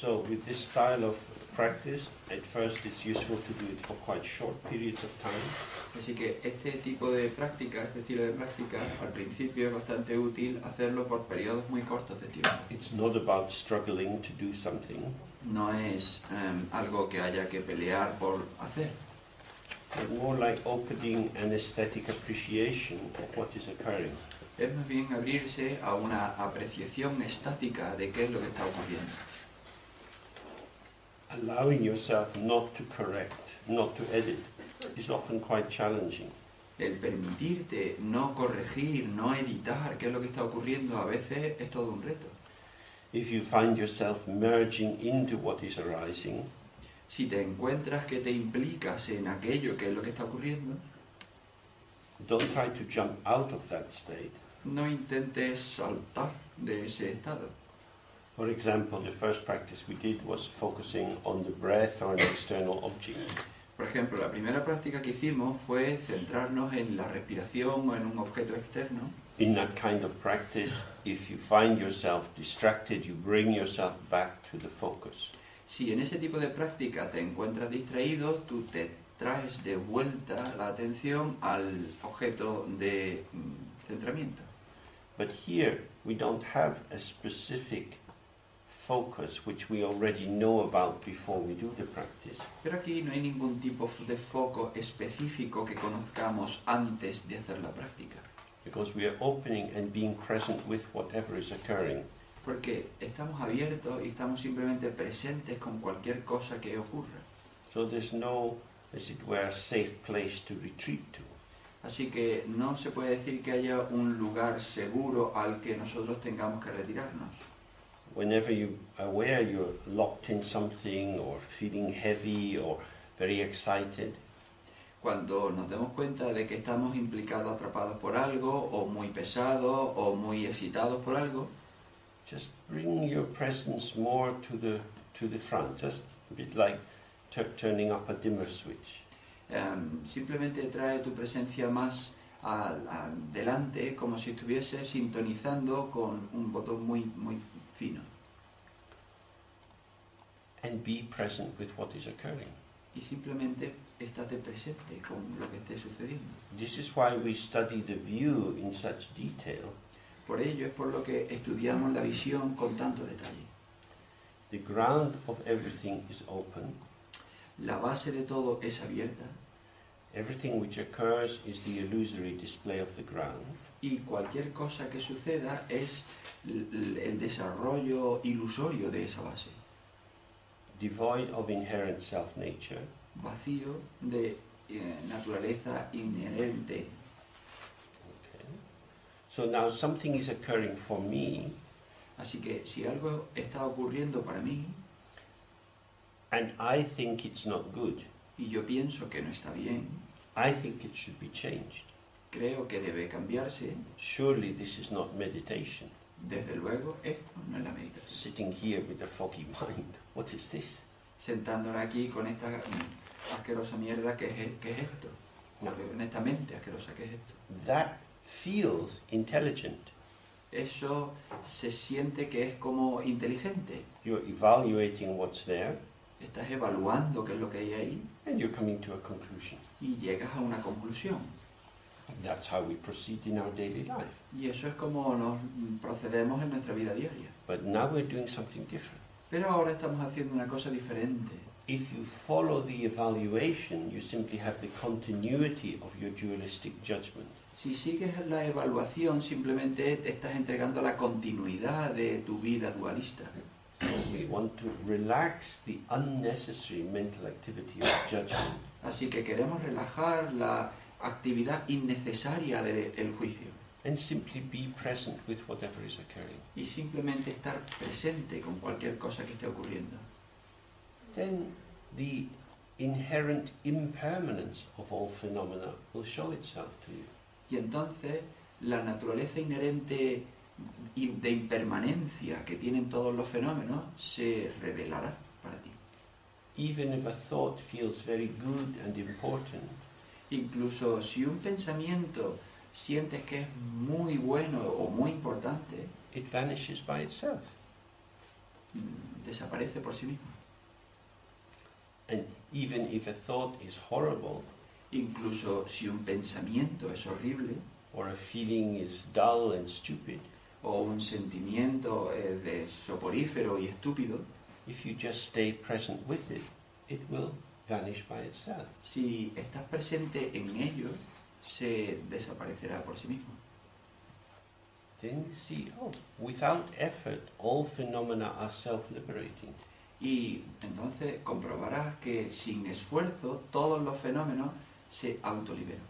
So with this style of practice, at first it's useful to do it for quite short periods of time. Así que este tipo de práctica, este estilo de práctica, al principio es bastante útil hacerlo por periodos muy cortos de tiempo. It's not about struggling to do something. No es algo que haya que pelear por hacer, But more like opening an aesthetic appreciation of what is occurring. es más bien abrirse a una apreciación estática de qué es lo que está ocurriendo. Allowing yourself not to correct, not to edit, is often quite challenging. El permitirte no corregir, no editar qué es lo que está ocurriendo a veces es todo un reto. If you find yourself merging into what is arising, Si te encuentras que te implicas en aquello que es lo que está ocurriendo, don't try to jump out of that state. no intentes saltar de ese estado. For example, the first practice we did was focusing on the breath or an external object. Por ejemplo, la primera práctica que hicimos fue centrarnos en la respiración o en un objeto externo. In that kind of practice, if you find yourself distracted, you bring yourself back to the focus. Si en ese tipo de práctica te encuentras distraído, tú te traes de vuelta la atención al objeto de centramiento. But here, we don't have a specific focus which we already know about before we do the practice. Pero aquí no hay ningún tipo de foco específico que conozcamos antes de hacer la práctica. Because we are opening and being present with whatever is occurring. Porque estamos abiertos y estamos simplemente presentes con cualquier cosa que ocurra. So there's no, as it were, safe place to retreat to. Así que no se puede decir que haya un lugar seguro al que nosotros tengamos que retirarnos. Whenever you're aware you're locked in something or feeling heavy or very excited, Cuando nos demos cuenta de que estamos implicados, atrapados por algo, o muy pesados, o muy excitados por algo, just bring your presence more to the front, just a bit like turning up a dimmer switch. Simplemente trae tu presencia más delante, como si estuvieses sintonizando con un botón muy fino. And be present with what is occurring. Y simplemente estate presente con lo que esté sucediendo. This is why we study the view in such detail. Por ello es por lo que estudiamos la visión con tanto detalle. The ground of everything is open. La base de todo es abierta. Everything which occurs is the illusory display of the ground. Y cualquier cosa que suceda es el desarrollo ilusorio de esa base. Devoid of inherent self-nature. Vacío de naturaleza inherente. Okay. So now something is occurring for me, Así que si algo está ocurriendo para mí and I think it's not good, y yo pienso que no está bien, I think it should be changed. creo que debe cambiarse, Surely this is not meditation. desde luego esto no es la meditación. Sitting here with a foggy mind, what is this? Sentándonos aquí con esta asquerosa mierda que es esto, con esta mente asquerosa que es esto. That feels intelligent. Eso se siente que es como inteligente. You're evaluating what's there, Estás evaluando qué es lo que hay ahí and you're coming to a conclusion. y llegas a una conclusión. That's how we proceed in our daily life. Y eso es como nos procedemos en nuestra vida diaria. But now we're doing something different. Pero ahora estamos haciendo una cosa diferente. If you follow the evaluation, you simply have the continuity of your dualistic judgment. Si sigues la evaluación, simplemente te estás entregando la continuidad de tu vida dualista. We want to relax the unnecessary mental activity of judgment. Así que queremos relajar la actividad innecesaria del juicio And simply be present with whatever is occurring. y simplemente estar presente con cualquier cosa que esté ocurriendo. Then the inherent impermanence of all phenomena will show itself to you. Y entonces la naturaleza inherente de impermanencia que tienen todos los fenómenos se revelará para ti. Even if a thought feels very good and important, Incluso si un pensamiento sientes que es muy bueno o muy importante, it vanishes by itself. desaparece por sí mismo. And even if a thought is horrible, Incluso si un pensamiento es horrible, or a feeling is dull and stupid, o un sentimiento de soporífero y estúpido, if you just stay present with it, it will vanish by itself. si estás presente en ello, se desaparecerá por sí mismo. Then you see, oh, without effort, all phenomena are self-liberating. Y entonces comprobarás que sin esfuerzo todos los fenómenos se autoliberan.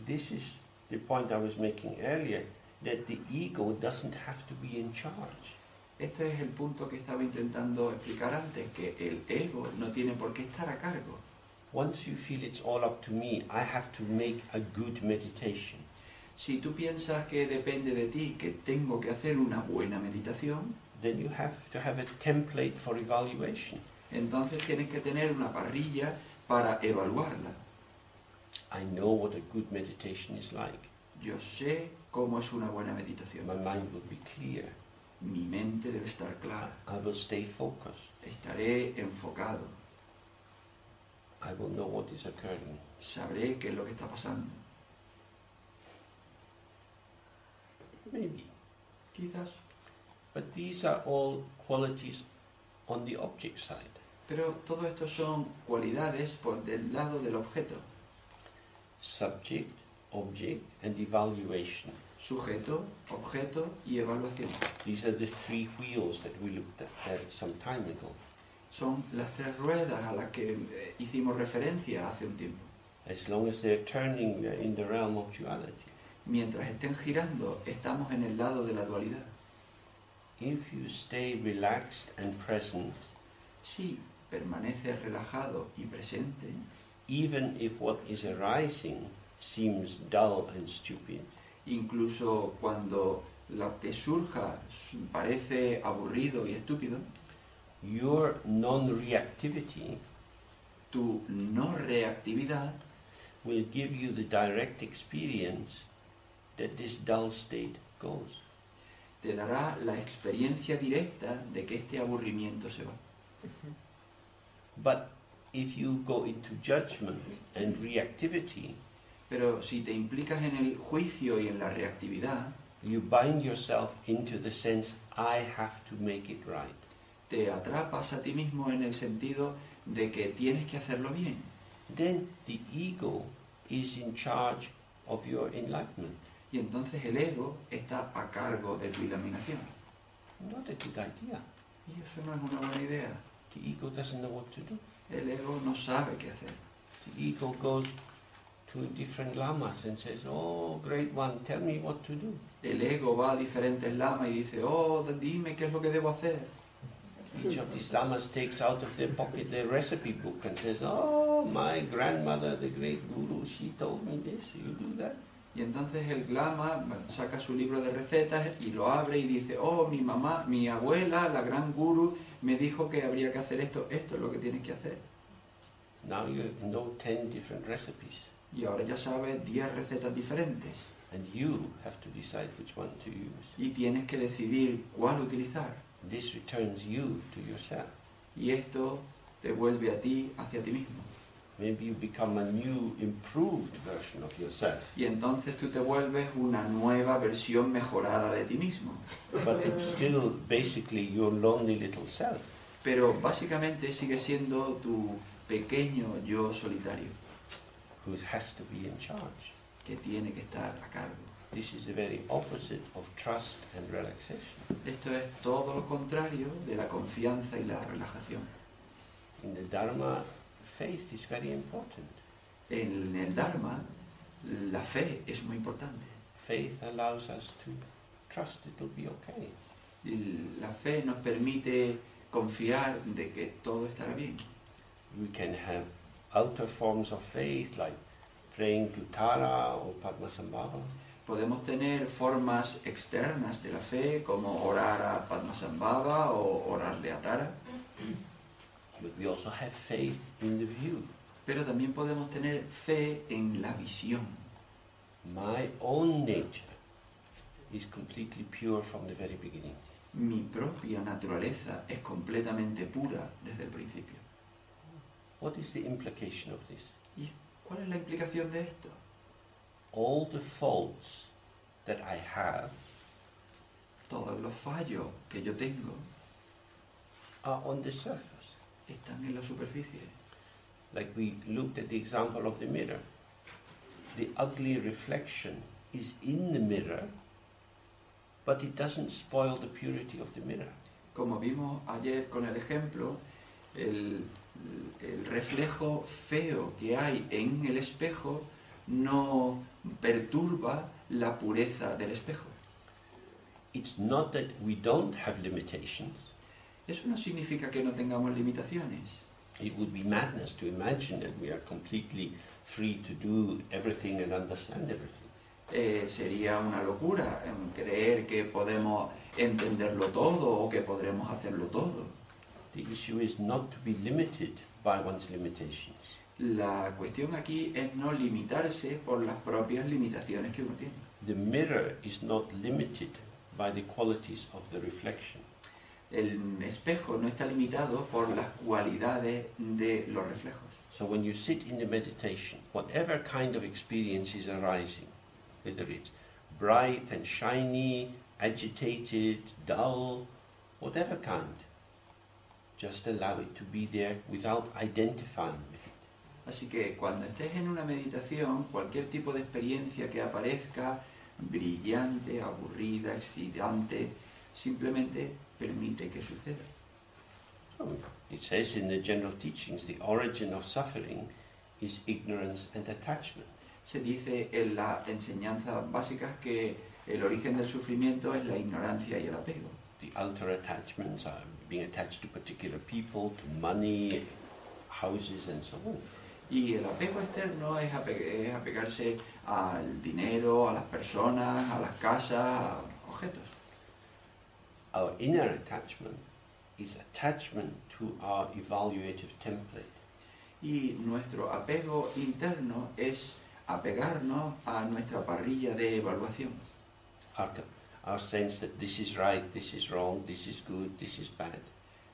This is the point I was making earlier, that the ego doesn't have to be in charge. Este es el punto que estaba intentando explicar antes, que el ego no tiene por qué estar a cargo. Once you feel it's all up to me, I have to make a good meditation. Si tú piensas que depende de ti, que tengo que hacer una buena meditación, Then you have to have a template for evaluation. entonces tienes que tener una parrilla para evaluarla. I know what a good meditation is like. Yo sé cómo es una buena meditación. My mind will be clear. Mi mente debe estar clara. I will stay focused. Estaré enfocado. I will know what is occurring. Sabré qué es lo que está pasando. Maybe. Quizás. But these are all qualities on the object side. Pero todo esto son cualidades por del lado del objeto. Subject, object, and evaluation. Sujeto, objeto y evaluación. These are the three wheels that we looked at some time ago. Son las tres ruedas a las que hicimos referencia hace un tiempo. As long as they're turning, we are in the realm of duality. Mientras estén girando, estamos en el lado de la dualidad. If you stay relaxed and present, Si permaneces relajado y presente, even if what is arising seems dull and stupid, incluso cuando lo que surja parece aburrido y estúpido, your non-reactivity tu no reactividad will give you the direct experience that this dull state goes. te dará la experiencia directa de que este aburrimiento se va. But if you go into judgment and reactivity, Pero si te implicas en el juicio y en la reactividad, you bind yourself into the sense, I have to make it right. te atrapas a ti mismo en el sentido de que tienes que hacerlo bien. Then the ego is in charge of your enlightenment. Y entonces el ego está a cargo de tu iluminación. Not a good idea. Y eso no es una buena idea. The ego doesn't know what to do. El ego no sabe qué hacer. The ego goes to different lamas and says, oh, great one, tell me what to do. El ego va a diferentes lamas y dice, oh, dime qué es lo que debo hacer. Each of these lamas takes out of their pocket their recipe book and says, oh, my grandmother, the great guru, she told me this, you do that. Y entonces el lama saca su libro de recetas y lo abre y dice, oh, mi mamá, mi abuela, la gran guru, me dijo que habría que hacer esto, esto es lo que tienes que hacer. Now you know 10 different recipes. Y ahora ya sabes 10 recetas diferentes. And you have to decide which one to use. Y tienes que decidir cuál utilizar. This returns you to yourself. Y esto te vuelve a ti, hacia ti mismo. Maybe you become a new, improved version of yourself. Y entonces tú te vuelves una nueva versión mejorada de ti mismo. But it's still basically your lonely little self. Pero básicamente sigue siendo tu pequeño yo solitario, Who has to be in charge. que tiene que estar a cargo. This is the very opposite of trust and relaxation. Esto es todo lo contrario de la confianza y la relajación. In the Dharma, faith is very important. En el Dharma, la fe es muy importante. Faith allows us to trust it will be okay. Y la fe nos permite confiar de que todo estará bien. We can have outer forms of faith like praying to Tara or Padmasambhava. Podemos tener formas externas de la fe, como orar a Padmasambhava o orarle a Tara, But we also have faith in the view. pero también podemos tener fe en la visión. My own nature is completely pure from the very beginning. Mi propia naturaleza es completamente pura desde el principio. What is the implication of this? ¿Y cuál es la implicación de esto? All the faults that I have Todos los fallos que yo tengo are on the surface. están en la superficie. Like we looked at the example of the mirror. The ugly reflection is in the mirror, but it doesn't spoil the purity of the mirror. Como vimos ayer con el ejemplo, el reflejo feo que hay en el espejo no perturba la pureza del espejo. It's not that we don't have limitations. Eso no significa que no tengamos limitaciones. It would be madness to imagine that we are completely free to do everything and understand everything. Sería una locura creer que podemos entenderlo todo o que podremos hacerlo todo. The issue is not to be limited by one's limitations. La cuestión aquí es no limitarse por las propias limitaciones que uno tiene. The mirror is not limited by the qualities of the reflection. El espejo no está limitado por las cualidades de los reflejos. So when you sit in the meditation, whatever kind of experience is arising, whether it's bright and shiny, agitated, dull, whatever kind, just allow it to be there without identifying with it. Así que cuando estés en una meditación, cualquier tipo de experiencia que aparezca, brillante, aburrida, excitante, simplemente permite que suceda. It says in the general teachings, the origin of suffering is ignorance and attachment. Se dice en las enseñanzas básicas que el origen del sufrimiento es la ignorancia y el apego. The outer attachments are being attached to particular people, to money, houses and so on. Y el apego externo es apegarse al dinero, a las personas, a las casas, a objetos. Our inner attachment is attachment to our evaluative template. Y nuestro apego interno es apegarnos a nuestra parrilla de evaluación. Our sense that this is right, this is wrong, this is good, this is bad.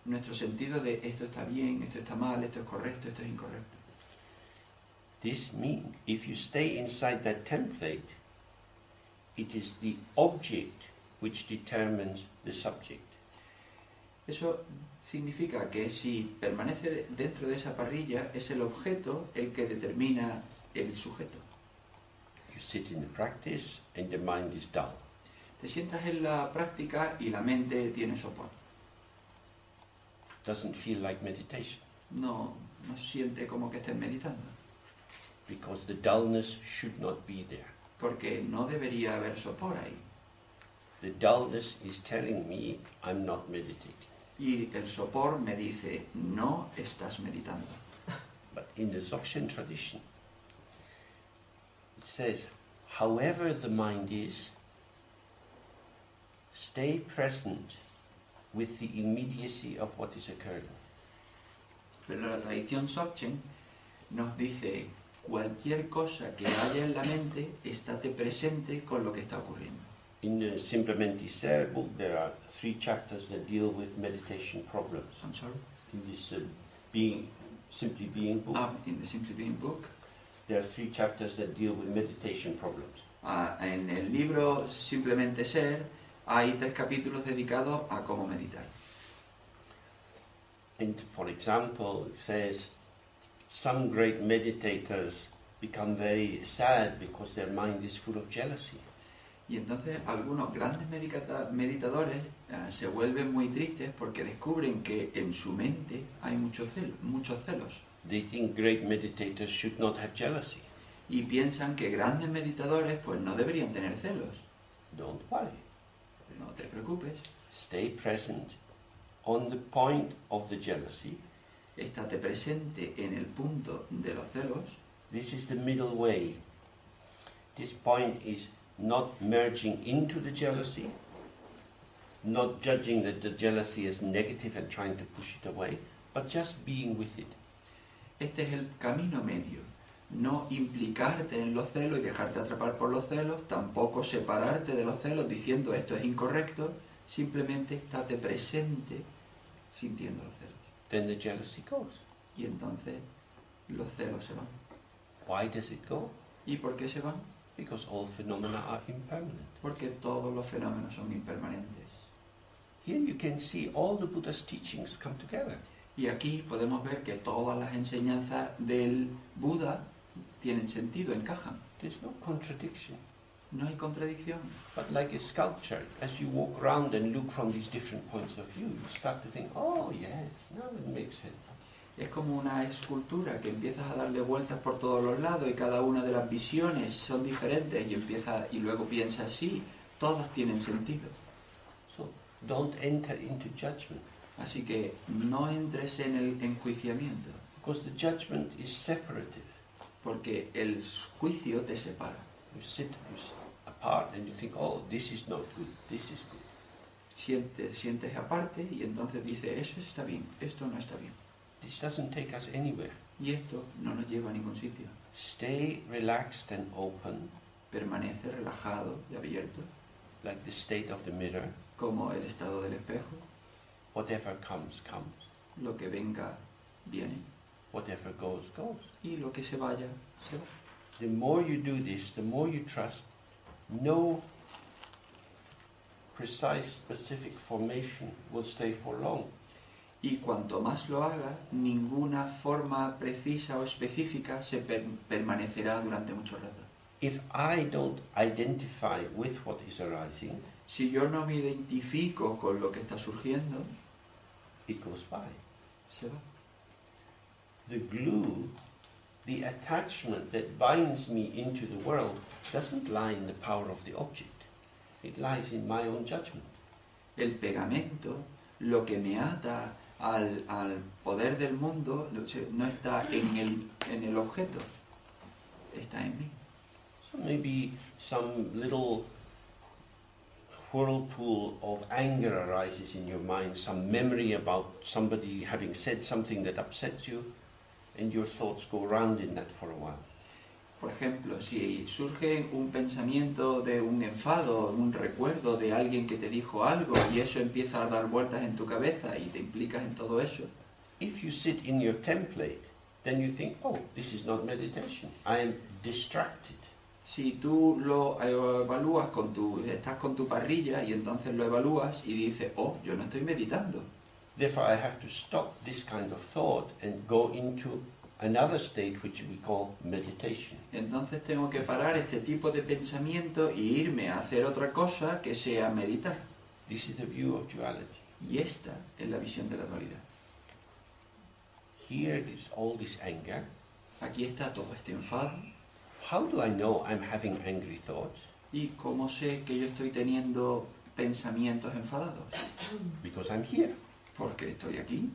Nuestro sentido de esto está bien, esto está mal, esto es correcto, esto es incorrecto. This means if you stay inside that template, it is the object which determines the subject. Eso significa que si permanece dentro de esa parrilla, es el objeto el que determina el sujeto. You sit in the practice and the mind is dull. Te sientas en la práctica y la mente tiene sopor. Doesn't feel like meditation No siente como que estés meditando, because the dullness should not be there. porque no debería haber sopor ahí. The dullness is telling me I'm not meditating. Y el sopor me dice, no estás meditando. But in the Dzogchen tradition, it says, however the mind is, stay present with the immediacy of what is occurring. Pero la tradición Dzogchen nos dice, cualquier cosa que haya en la mente, estate presente con lo que está ocurriendo. In the Simplemente Ser book, there are 3 chapters that deal with meditation problems. I'm sorry? In this Simply Being book, In the Simply Being book, there are 3 chapters that deal with meditation problems. en el libro Simplemente Ser, hay 3 capítulos dedicados a cómo meditar. And for example, it says, some great meditators become very sad because their mind is full of jealousy. Y entonces algunos grandes meditadores se vuelven muy tristes porque descubren que en su mente hay muchos celos. They think great meditators should not have jealousy. Y piensan que grandes meditadores pues no deberían tener celos. Don't worry. No te preocupes, Stay present on the point of the jealousy. estate presente en el punto de los celos. This is the middle way. This point is not merging into the jealousy, not judging that the jealousy is negative and trying to push it away, but just being with it. Este es el camino medio. No implicarte en los celos y dejarte atrapar por los celos, tampoco separarte de los celos diciendo esto es incorrecto, Simplemente estate presente sintiendo los celos. Then the jealousy goes. Y entonces los celos se van. Why does it go? ¿Y por qué se van? Because all phenomena are impermanent. Porque todos los fenómenos son impermanentes. Here you can see all the Buddha's teachings come together. Y aquí podemos ver que todas las enseñanzas del Buda tienen sentido, encajan. There's no contradiction. No hay contradicción. But like a sculpture, as you walk around and look from these different points of view, you start to think, oh yes, now it makes sense. Es como una escultura que empiezas a darle vueltas por todos los lados y cada una de las visiones son diferentes y luego piensas, sí, todas tienen sentido. So don't enter into judgment. Así que no entres en el enjuiciamiento, Because the judgment is separative. porque el juicio te separa. You sit apart and you think, oh, this is not good, this is good. Sientes aparte y entonces dices, eso está bien, esto no está bien. This doesn't take us anywhere. Y esto no nos lleva a ningún sitio. Stay relaxed and open, Permanece relajado y abierto, like the state of the mirror. como el estado del espejo. Whatever comes, comes. Lo que venga, viene. Whatever goes, goes. Y lo que se vaya, se va. The more you do this, the more you trust, no precise, specific formation will stay for long. Y cuanto más lo haga, ninguna forma precisa o específica se permanecerá durante mucho rato. If I don't identify with what is arising, Si yo no me identifico con lo que está surgiendo, it goes by. se va. The glue, the attachment that binds me into the world, doesn't lie in the power of the object. It lies in my own judgment. El pegamento, lo que me ata al poder del mundo, no está en el objeto, está en mí. So maybe some little whirlpool of anger arises in your mind, some memory about somebody having said something that upsets you, and your thoughts go around in that for a while. Por ejemplo, si surge un pensamiento de un enfado, un recuerdo de alguien que te dijo algo y eso empieza a dar vueltas en tu cabeza y te implicas en todo eso, If you sit in your template, then you think, oh, this is not meditation. I am distracted. si tú lo evalúas estás con tu parrilla y entonces lo evalúas y dices, oh, yo no estoy meditando. Therefore, I have to stop this kind of thought and go into another state which we call meditation. Entonces tengo que parar este tipo de pensamiento y irme a hacer otra cosa que sea meditar. This is the view of duality. Y esta es la visión de la dualidad. Here is all this anger. Aquí está todo este enfado. How do I know I'm having angry thoughts? ¿Y cómo sé que yo estoy teniendo pensamientos enfadados? Because I'm here. Porque estoy aquí.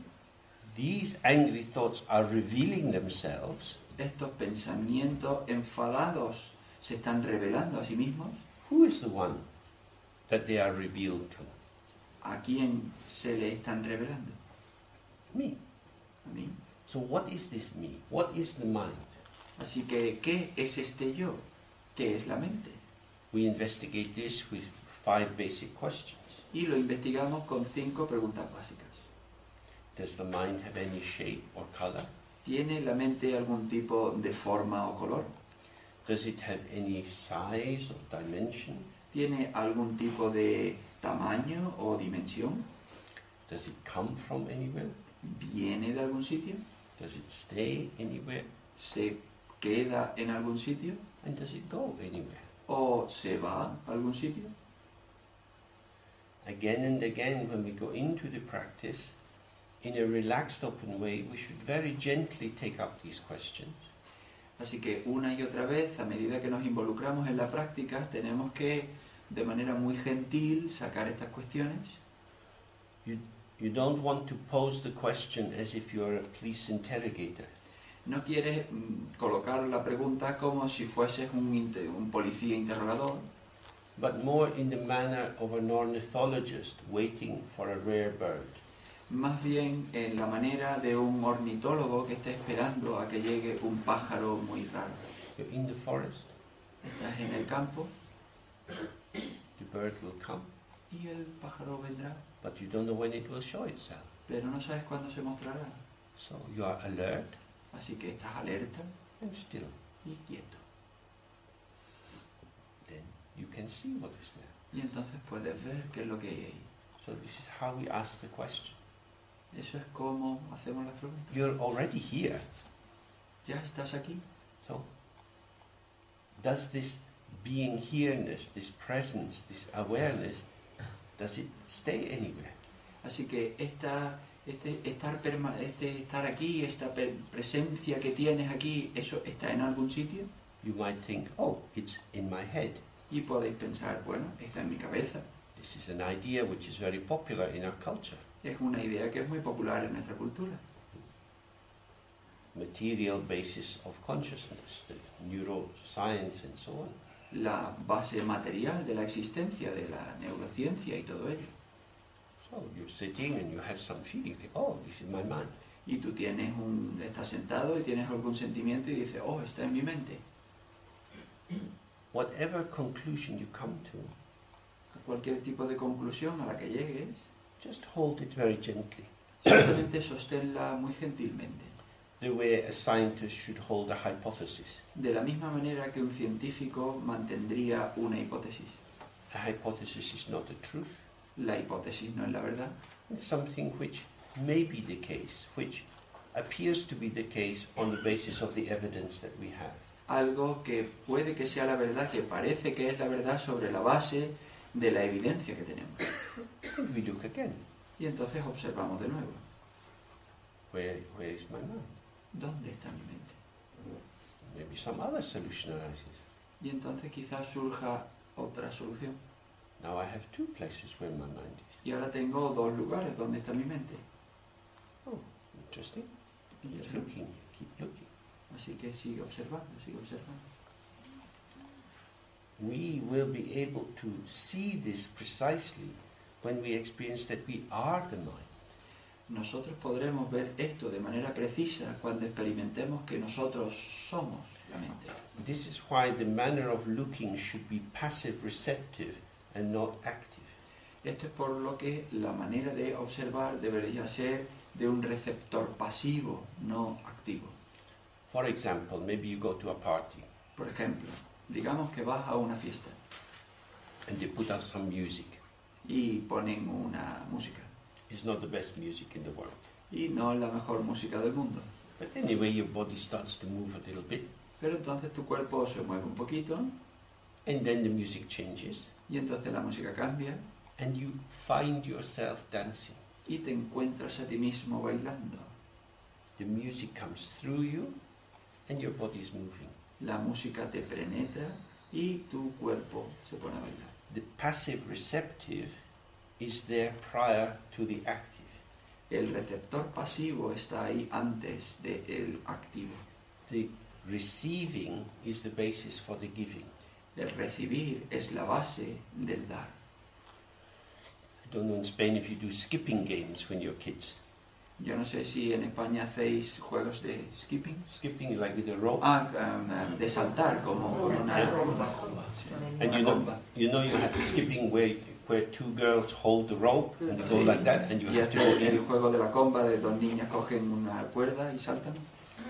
These angry thoughts are revealing themselves. Estos pensamientos enfadados se están revelando a sí mismos. Who is the one that they are revealed to? ¿A quién se le están revelando? Me. A mí. So what is this me? What is the mind? Así que, ¿qué es este yo? ¿Qué es la mente? We investigate this with 5 basic questions. Y lo investigamos con 5 preguntas básicas. Does the mind have any shape or color? ¿Tiene la mente algún tipo de forma o color? Does it have any size or dimension? ¿Tiene algún tipo de tamaño o dimensión? Does it come from anywhere? ¿Viene de algún sitio? Does it stay anywhere? ¿Se queda en algún sitio? And does it go anywhere? ¿O se va a algún sitio? Again and again, when we go into the practice, in a relaxed, open way, we should very gently take up these questions. Así que una y otra vez, a medida que nos involucramos en la práctica, tenemos que, de manera muy gentil, sacar estas cuestiones. You don't want to pose the question as if you're a police interrogator. No quieres colocar la pregunta como si fueses un policía interrogador, but more in the manner of an ornithologist waiting for a rare bird. más bien en la manera de un ornitólogo que está esperando a que llegue un pájaro muy raro. You're in the forest, Estás en el campo the bird will come, y el pájaro vendrá, but you don't know when it will show itself. pero no sabes cuándo se mostrará. So you are alert Así que estás alerta and still. y quieto. Then you can see what is there. Y entonces puedes ver qué es lo que hay ahí. So this is how we ask the question. Eso es como hacemos la pregunta. You're already here. ¿Ya estás aquí? So does this being here-ness, this presence, this awareness, does it stay anywhere? Así que este estar aquí, esta presencia que tienes aquí, ¿eso está en algún sitio? You might think, oh, it's in my head. Y podéis pensar, bueno, está en mi cabeza. This is an idea which is very popular in our culture. Es una idea que es muy popular en nuestra cultura. Material basis of consciousness, the neuroscience and so on. La base material de la existencia, de la neurociencia y todo ello. So you're sitting and you have some feeling, you think, oh, this is my mind. Y tú estás sentado y tienes algún sentimiento y dices, oh, está en mi mente. Whatever conclusion you come to, A cualquier tipo de conclusión a la que llegues, just hold it very gently. simplemente sosténla muy gentilmente. The way a scientist should hold a hypothesis. De la misma manera que un científico mantendría una hipótesis. A hypothesis is not a truth. La hipótesis no es la verdad. It's something which may be the case, which appears to be the case on the basis of the evidence that we have. Algo que puede que sea la verdad, que parece que es la verdad sobre la base de la evidencia que tenemos. And we look again. Y entonces observamos de nuevo. Where is my mind? ¿Dónde está mi mente? Maybe some other solution arises. Y entonces quizás surja otra solución. Now I have two places where my mind is. Y ahora tengo dos lugares donde está mi mente. Oh, interesting. Keep Interesante. looking, keep looking. Así que sigue observando, sigue observando. We will be able to see this precisely when we experience that we are the mind. Nosotros podremos ver esto de manera precisa cuando experimentemos que nosotros somos la mente. This is why the manner of looking should be passive receptive and not active. Esto es por lo que la manera de observar debería ser de un receptor pasivo, no activo. For example, maybe you go to a party Por ejemplo, digamos que vas a una fiesta and they put out some music. y ponen una música. It's not the best music in the world. Y no es la mejor música del mundo. But anyway, your body starts to move a little bit, Pero entonces tu cuerpo se mueve un poquito and then the music changes, y entonces la música cambia and you find yourself dancing. y te encuentras a ti mismo bailando. The music comes through you, and your body is moving. La música te penetra y tu cuerpo se pone a bailar. The passive receptive is there prior to the active. El receptor pasivo está ahí antes del activo. The receiving is the basis for the giving. El recibir es la base del dar. I don't know in Spain if you do skipping games when you're kids. Yo no sé si en España hacéis juegos de skipping. Skipping is like with a rope. De saltar como una And you know you have skipping where two girls hold the rope and they go like that and you Y have to go el in. juego de la comba de dos niñas cogen una cuerda y saltan.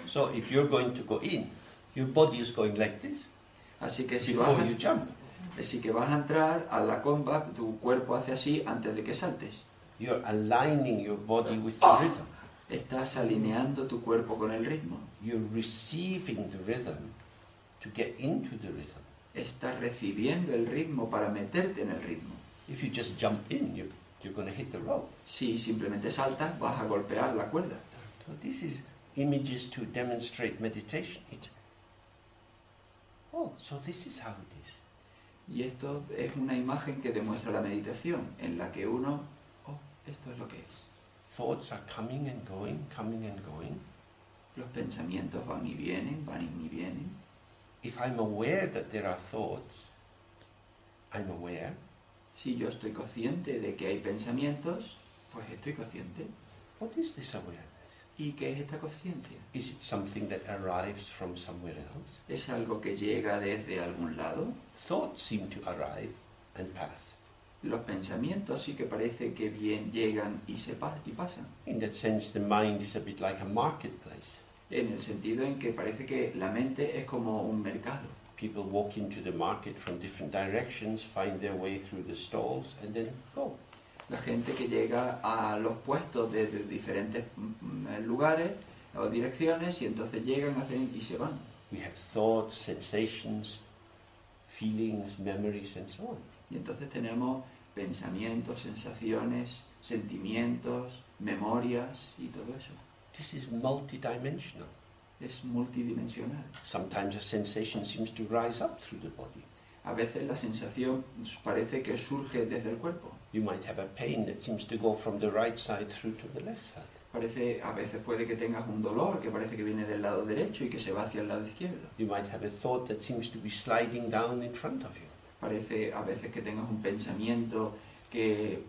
So if you're going to go in, your body is going like this Así que before you jump. Así que vas a entrar a la comba, tu cuerpo hace así antes de que saltes. You're aligning your body with the rhythm. Estás alineando tu cuerpo con el ritmo. You're receiving the rhythm to get into the rhythm. Estás recibiendo el ritmo para meterte en el ritmo. If you just jump in, you're going to hit the rope. Si simplemente saltas, vas a golpear la cuerda. So this is images to demonstrate meditation. So this is how it is. Y esto es una imagen que demuestra la meditación, en la que uno, esto es lo que es. Thoughts are coming and going, coming and going. Los pensamientos van y vienen, van y vienen. If I'm aware that there are thoughts, I'm aware. Si yo estoy consciente de que hay pensamientos, pues estoy consciente. What is this awareness? ¿Y qué es esta conciencia? Is it something that arrives from somewhere else? ¿Es algo que llega desde algún lado? Thoughts seem to arrive and pass. Los pensamientos sí que parece que bien llegan y pasan. In that sense, the mind is a bit like a marketplace. En el sentido en que parece que la mente es como un mercado. People walk into the market from different directions, find their way through the stalls, and then go. La gente que llega a los puestos desde diferentes lugares o direcciones y entonces llegan, hacen y se van. We have thoughts, sensations, feelings, memories, and so on. Y entonces tenemos pensamientos, sensaciones, sentimientos, memorias y todo eso. This is multidimensional. Es multidimensional. Sometimes a sensation seems to rise up through the body. A veces la sensación parece que surge desde el cuerpo. You might have a pain that seems to go from the right side through to the left side. A veces puede que tengas un dolor que parece que viene del lado derecho y que se va hacia el lado izquierdo. You might have a thought that seems to be sliding down in front of you. Parece a veces que tengas un pensamiento que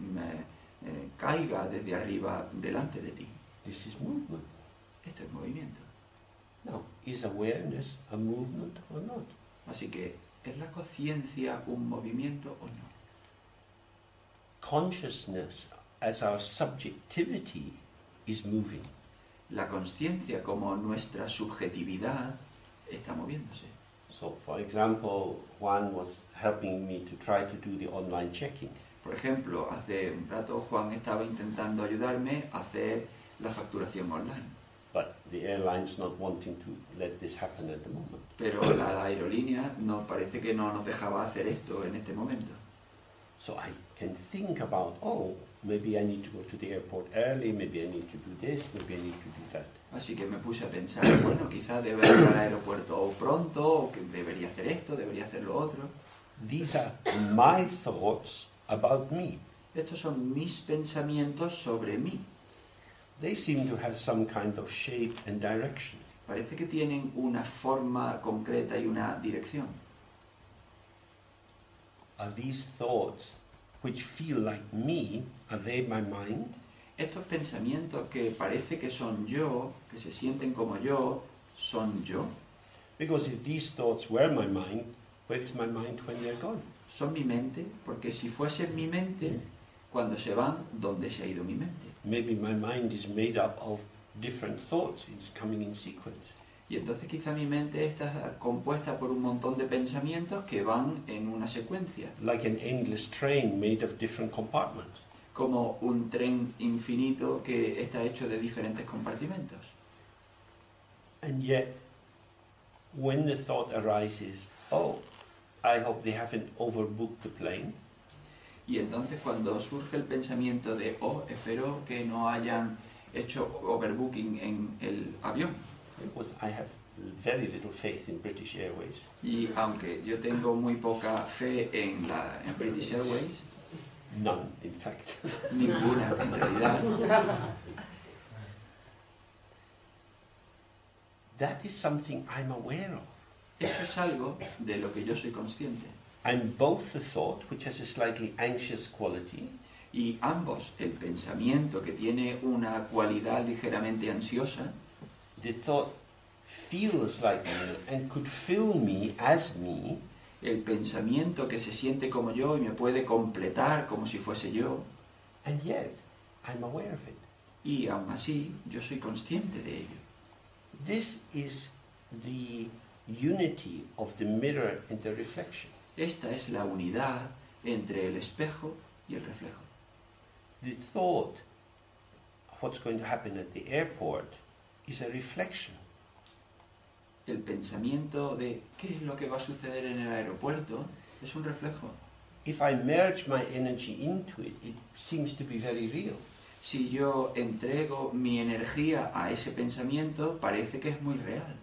caiga desde arriba delante de ti. This is movement. Esto es movimiento. Now, is awareness a movement or not? Así que, ¿es la conciencia un movimiento o no? Consciousness as our subjectivity is moving. La consciencia como nuestra subjetividad está moviéndose. So, for example, Juan was helping me to try to do the online checking. Por ejemplo, hace un rato Juan estaba intentando ayudarme a hacer la facturación online. But the airline's not wanting to let this happen at the moment. Pero la aerolínea parece que no nos dejaba hacer esto en este momento. So I can think about, maybe I need to go to the airport early, maybe I need to do this, maybe I need to do that. Así que me puse a pensar, bueno, quizás debería ir al aeropuerto pronto, o que debería hacer esto, debería hacer lo otro. These are my thoughts about me. Estos son mis pensamientos sobre mí. They seem to have some kind of shape and direction. Parece que tienen una forma concreta y una dirección. Are these thoughts which feel like me, are they my mind? Estos pensamientos que parece que son yo, que se sienten como yo, ¿son yo? Because if these thoughts were my mind, where is my mind when they're gone? Son mi mente, porque si fuesen mi mente, cuando se van, ¿dónde se ha ido mi mente? Maybe my mind is made up of different thoughts, it's coming in sequence. Y entonces quizá mi mente está compuesta por un montón de pensamientos que van en una secuencia. Like an endless train made of different compartments. Como un tren infinito que está hecho de diferentes compartimentos. And yet, when the thought arises, I hope they haven't overbooked the plane. Y entonces cuando surge el pensamiento de, espero que no hayan hecho overbooking en el avión. Because I have very little faith in British Airways. Y aunque yo tengo muy poca fe en British Airways, None, in fact. ninguna en realidad, That is something I'm aware of. eso es algo de lo que yo soy consciente. I'm both the thought, which has a slightly anxious quality, Y ambos, el pensamiento que tiene una cualidad ligeramente ansiosa, the thought feels like me and could fill me as me, el pensamiento que se siente como yo y me puede completar como si fuese yo, and yet I'm aware of it. y aún así yo soy consciente de ello. This is the unity of the mirror and the reflection. Esta es la unidad entre el espejo y el reflejo. The thought of what's going to happen at the airport is a reflection. El pensamiento de qué es lo que va a suceder en el aeropuerto es un reflejo. If I merge my energy into it, it seems to be very real. Si yo entrego mi energía a ese pensamiento, parece que es muy real.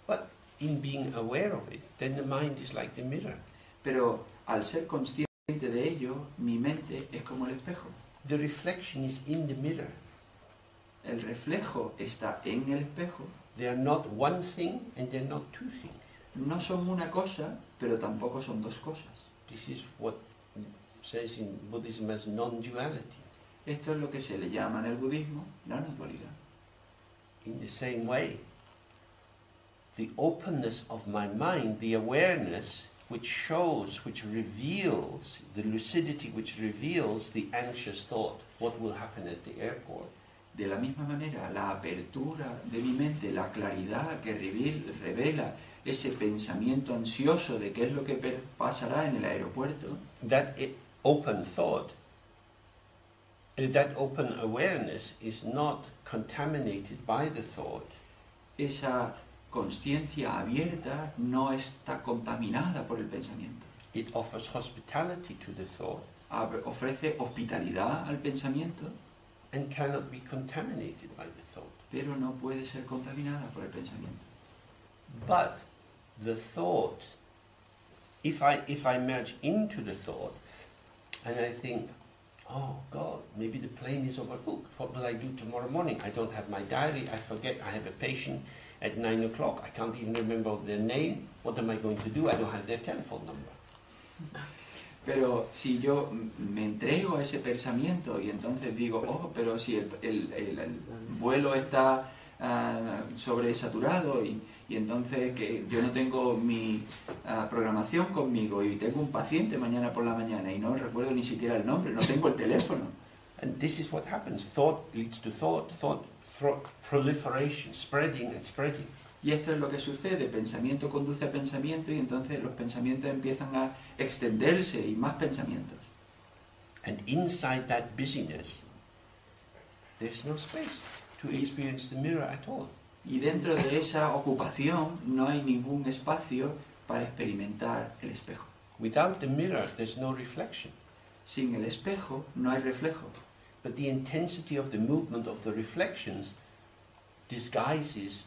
But in being aware of it, then the mind is like the mirror. Pero al ser consciente de ello, mi mente es como el espejo. The reflection is in the mirror. El reflejo está en el espejo. They are not one thing and they're not two things. No son una cosa, pero tampoco son dos cosas. This is what says in Buddhism as non-duality. Esto es lo que se le llama en el budismo la no dualidad. In the same way, the openness of my mind, the awareness, which shows, which reveals, the lucidity which reveals the anxious thought, what will happen at the airport. De la misma manera, la apertura de mi mente, la claridad que revela ese pensamiento ansioso de qué es lo que pasará en el aeropuerto, That open thought, that open awareness is not contaminated by the thought. esa consciencia abierta no está contaminada por el pensamiento. It offers hospitality to the thought Ofrece hospitalidad al pensamiento, and cannot be contaminated by the thought. pero no puede ser contaminada por el pensamiento. But the thought, if I merge into the thought and I think, oh God, maybe the plane is overbooked. What will I do tomorrow morning? I don't have my diary. I forget I have a patient at 9 o'clock. I can't even remember their name. What am I going to do? I don't have their telephone number. Pero si yo me entrego a ese pensamiento y entonces digo, oh, pero si el vuelo está sobresaturado y entonces que yo no tengo mi programación conmigo y tengo un paciente mañana por la mañana y no recuerdo ni siquiera el nombre, no tengo el teléfono. And this is what happens. Thought leads to thought proliferation, spreading and spreading. Y esto es lo que sucede, pensamiento conduce a pensamiento y entonces los pensamientos empiezan a extenderse y más pensamientos. And inside that busyness, there's no space to experience the mirror at all. Y dentro de esa ocupación no hay ningún espacio para experimentar el espejo. Without the mirror, there's no reflection. Sin el espejo no hay reflejo. But the intensity of the movement of the reflections disguises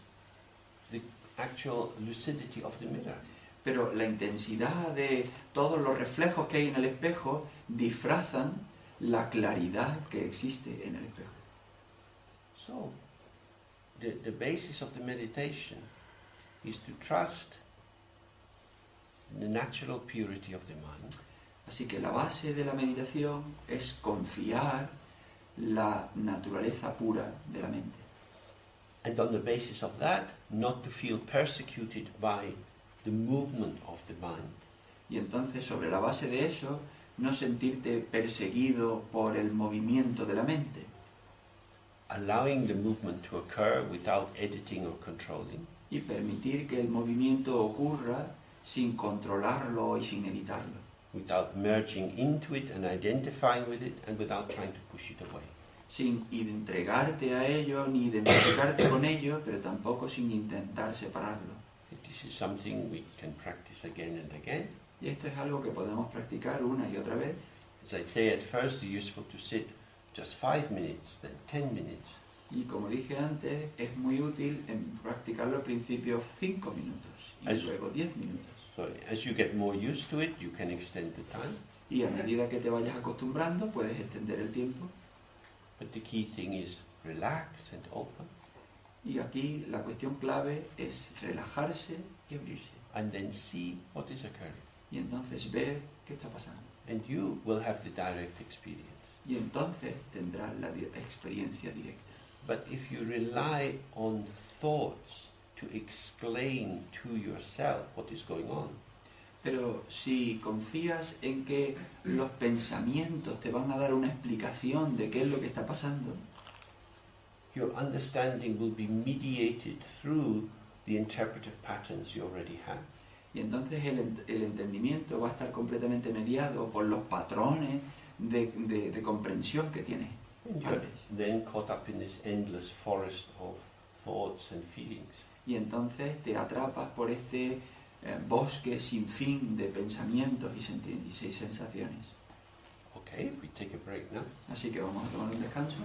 the actual lucidity of the mirror. Pero la intensidad de todos los reflejos que hay en el espejo disfrazan la claridad que existe en el espejo. So, the basis of the meditation is to trust the natural purity of the mind. Así que la base de la meditación es confiar la naturaleza pura de la mente. And on the basis of that, not to feel persecuted by the movement of the mind. Y entonces sobre la base de eso, no sentirte perseguido por el movimiento de la mente. Allowing the movement to occur without editing or controlling. Y permitir que el movimiento ocurra sin controlarlo y sin editarlo. Without merging into it and identifying with it, and without trying to push it away. Sin entregarte a ello, ni identificarte con ello, pero tampoco sin intentar separarlo. This is something we can practice again and again. Y esto es algo que podemos practicar una y otra vez. As I say, at first it's useful to sit just 5 minutes, then 10 minutes. Y como dije antes, es muy útil en practicarlo al principio 5 minutos y luego 10 minutos. So as you get more used to it, you can extend the time. Y a medida que te vayas acostumbrando, puedes extender el tiempo. But the key thing is relax and open. Y aquí la cuestión clave es relajarse y abrirse. And then see what is occurring. Y entonces ver qué está pasando. And you will have the direct experience. Y entonces tendrás la experiencia directa. But if you rely on thoughts to explain to yourself what is going on, pero si confías en que los pensamientos te van a dar una explicación de qué es lo que está pasando, your understanding will be mediated through the interpretive patterns you already have. y entonces el entendimiento va a estar completamente mediado por los patrones de comprensión que tienes. And you're then caught up in this endless forest of thoughts and feelings. Y entonces te atrapas por este bosque sin fin de pensamientos y sensaciones. Okay, if we take a break now. Así que vamos a tomar un descanso.